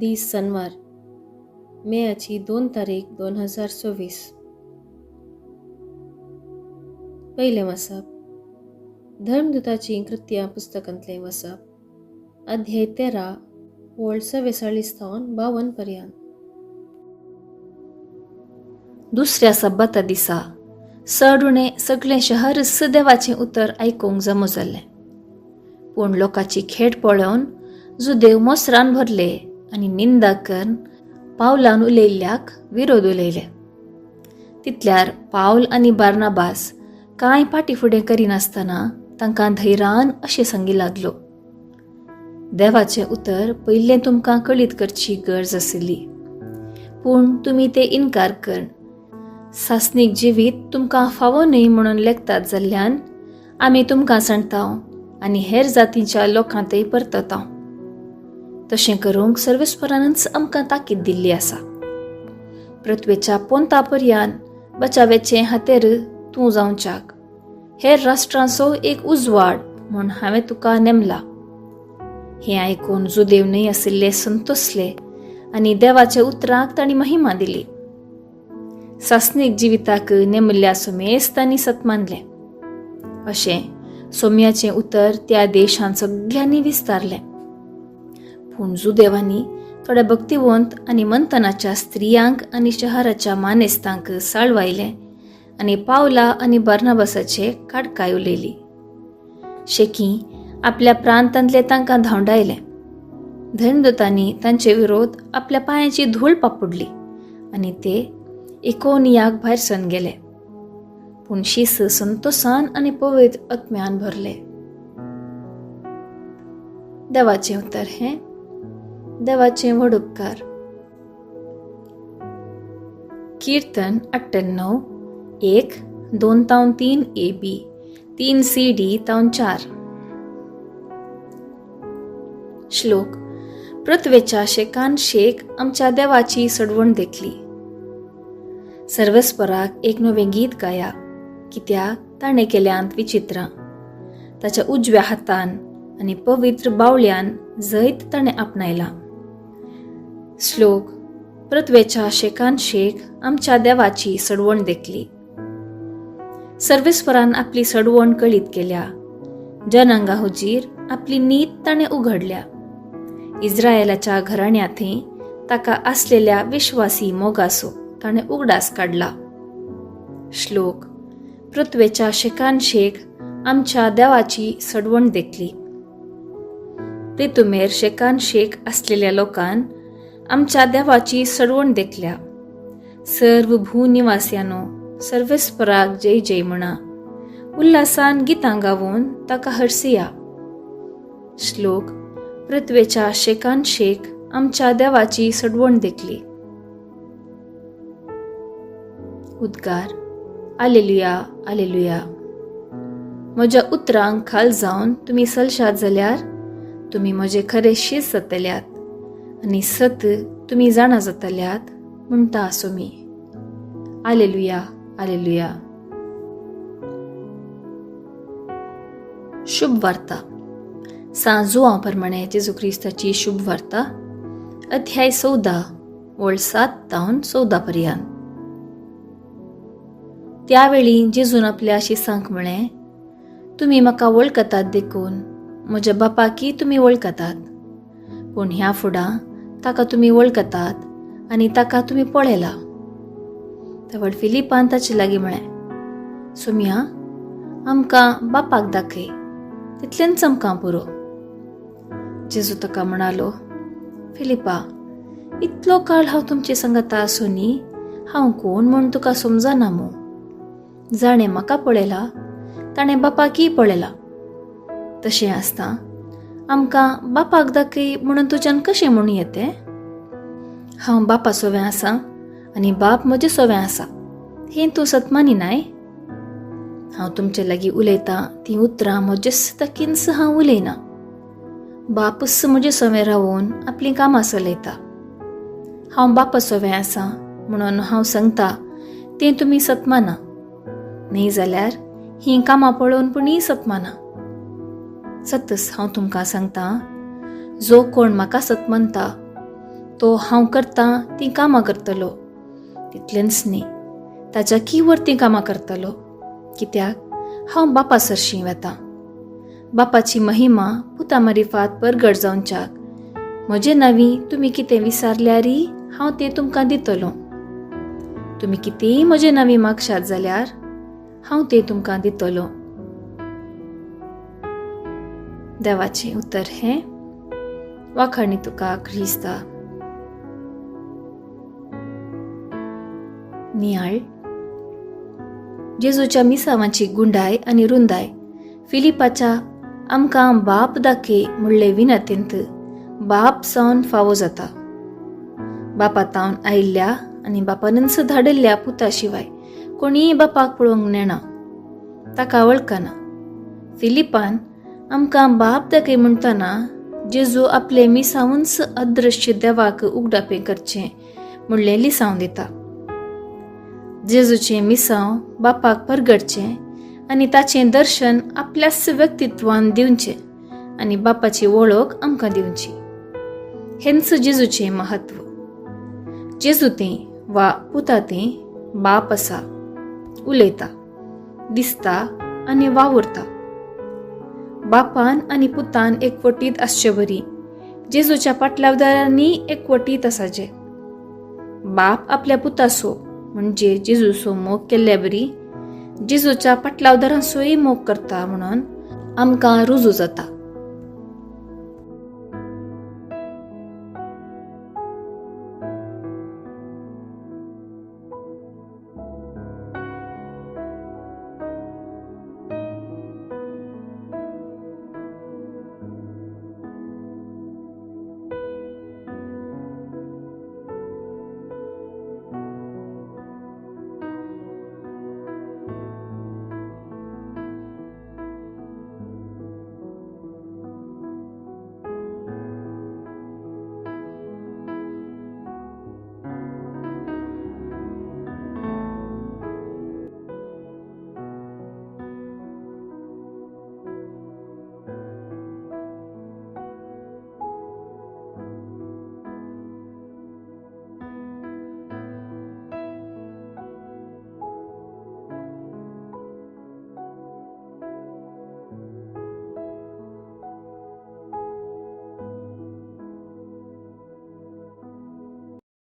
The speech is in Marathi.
दीस शनिवार, मेयाची 2 तारीख 2024. पहिले वचप धर्मदूताची कृत्या पुस्तकांतले वचप, अध्याय 13 ओळ 44 ते 52 पर्यंत. दुसऱ्या सब्बाता दिसा चडुणे सगळे शहर देवाचें उतर आयकूंक जमो जाल्ले. पूण लोकांची खेट पळोवन जुदेव मोसरान भरले आनी निंदा करून पावलान उलयल्ल्याक विरोध उलयले. तितल्यार पावल आनी बार्नाबास कांय फाटीफुडें करिनासतना तांकां धैर्यान अशें सांगी लागलो, देवाचें उतर पयलें तुमकां कळीत करची गरज आशिल्ली, पूण तुमी तें इन्कार करून सासनीक जिवीत तुमकां फावो न्हय म्हणून लेखतात जाल्ल्यान आमी तुमकां सांगताव आनी हेर जातींच्या लोकांतय परतताव. तशें करूंक सर्वेस्परानच आमकां ताकीद दिल्ली आसा. पृथ्वेच्या पोंता पर्यान बचावेचे हातेर तूं जावच्याक हेर राष्ट्रांचो एक उजवाड म्हूण हांवें तुका नेमला. हें आयकून जुदेव न्हय आशिल्ले संतोसले आनी देवाच्या उतराक तांणी महिमा दिली. सासनीक जिविताक नेमिल्ल्या सोमेस तांणी सतमानलें. अशें सोम्याचें उतर त्या देशांत सगळ्यांनी विस्तारलें. पूण जुदेवांनी थोड्या भक्तिवंत आनी मंथनाच्या स्त्रियांक आनी शहराच्या मानेस्तांक साळवायलें आनी पावला आनी बार्नाबासाचे काडकाय उलयली. शेकी आपल्या प्रांतांतले तांकां धांवडायले. धर्मदूतांनी तांचे विरोध आपल्या पांयाची धूळ पापुडली आनी ते इकोनियाक भायर सरून गेले. पूण शिस संतोषान आनी पवित्र आत्म्यान भरले. देवाचें उतर हें देवाचें व्हड उपकार. कीर्तन 98 1 2-3 AB 3 CD 4. श्लोक. पृथ्वेच्या शेकान शेक आमच्या देवाची सडवण देखली. सर्वेस्पराक एक नवें गीत गाया, कित्याक ताणें केल्यांत विचित्रां. ताच्या उजव्या हातान आनी पवित्र बावळ्यान जैत ताणें आपणायला. श्लोक. पृथ्वेच्या शेकान शेक आमच्या देवाची सडवण देखली. सर्वेस्परान आपली सडवण कळीत केल्या. जनांगा हुजीर आपली नीत ताणें उघडल्या. इस्रायेलाच्या घराण्यांतय ताका आसलेल्या विश्वासी मोगासो ताणें उगडास काडला. श्लोक. पृथ्वेच्या शेकान शेक आमच्या देवाची सडवण देखली. प्रितुमेर शेकान शेक असलेल्या लोकान आमच्या देवाची सडवण देखल्या. सर्व भूनिवासियानो सर्वेस्पराक जय जय म्हणा. उल्हासान गितां गावून ताका हरसिया. श्लोक. पृथ्वेच्या शेकान शेक आमच्या देवाची सडवण देखली. उद्गार. आलेलुया आलेलुया. म्हज्या उतरांक खाल जावन तुमी सलशात जाल्यार तुमी म्हजे खरे शीस जातल्यात आनी सत तुमी जाणा जातल्यात म्हणटा आसो मी. आलेलुया आलेलुया. शुभ वार्ता. सांजुआ प्रमाणे जेजू क्रिस्ताची शुभ वार्ता, अध्याय 14 ओळ 7 ते 14 पर्यंत. त्यावेळी जेजून आपल्या शिसांक म्हळें, तुमी म्हाका वळखतात देखून म्हज्या बापाकी तुमी वळखतात. पूण ह्या फुडां ताका तुमी वळखतात आनी ताका तुमी पळयला. तेवड फिलिपान ताचे लागीं म्हळें, सोम्या, आमकां बापाक दाखय, तितलेंच आमकां पुरो. जेजू ताका म्हणालो, फिलिपा, इतलो काळ हांव तुमचे सांगता आसुनी हांव कोण म्हूण तुका समजना मू. जाणें म्हाका पळयला ताणें बापाकी पळयला. तशें आसता आमकां बापाक दाखय म्हणून तुज्यान कशें म्हूण येतें? हांव बापा सोवें आसां आनी बाप म्हजे सोवें आसा, हें तूं सतमानी नाय? हांव तुमचे लागीं उलयतां तीं उतरां म्हजेच ताकीनच हांव उलयना. बापच म्हजे सोवें रावून आपलीं कामां चलयता. हांव बापा सोवें आसां म्हणून हांव सांगता तें तुमी सतमाना. न्ही जाल्यार हीं कामां पळोवन पुणी सतमाना. सतस हांव तुमकां सांगता, जो कोण म्हाका सतमनता तो हांव करता ती कामां करतलो तितलेंच न्ही, ताच्या कीवर ती कामां करतलो, कित्याक हांव बापा सरशीं वेतां. बापाची महिमा पुता मारिफात परगट जावच्याक म्हजे नांवी तुमी कितें विचारल्यारय हांव तें तुमकां दितलों. तुमी कितेंय म्हजे नांवी मागशात जाल्यार हांव तें तुमकां दितलों. देवाचें उतर हें. वाखाणी तुका क्रिस्ता. नियाळ. जेजूच्या मिसावांची गुंडाय आनी रुंदाय फिलिपाच्या आमकां बाप दाखे म्हणले विनंतेंत बाप जावन फावो जाता. बापातावन आयिल्ल्या आनी बापानंच धाडिल्ल्या पुता शिवाय कोणीय बापाक पळोवंक नेना, ताका वळखना. फिलिपान आमकां बाप दाखे म्हणटना जेजू आपले मिसावूनच अदृश्य देवाक उगडापें करचें म्हणलें लिसांव दिता. जेजूचें मिसांव बापाक परगडचें आनी ताचें दर्शन आपल्याच व्यक्तित्वान दिवचें आनी बापाची वळख आमकां दिवची. हेंच जेजूचें महत्व. जेजू तें वा पुता तें बाप आसा, उलयता, दिसता आनी वावुरता. बापान आनी पुतान एकवटीत आसचे बरी, जेजूच्या पाटलावदारांनी एकवटीत आसाचे. बाप आपल्या पुतासो म्हणजे जेजूचो मोग केल्ल्या बरी जेजूच्या पाटलावदारांचोय मोग करता म्हणून आमकां रुजू जाता.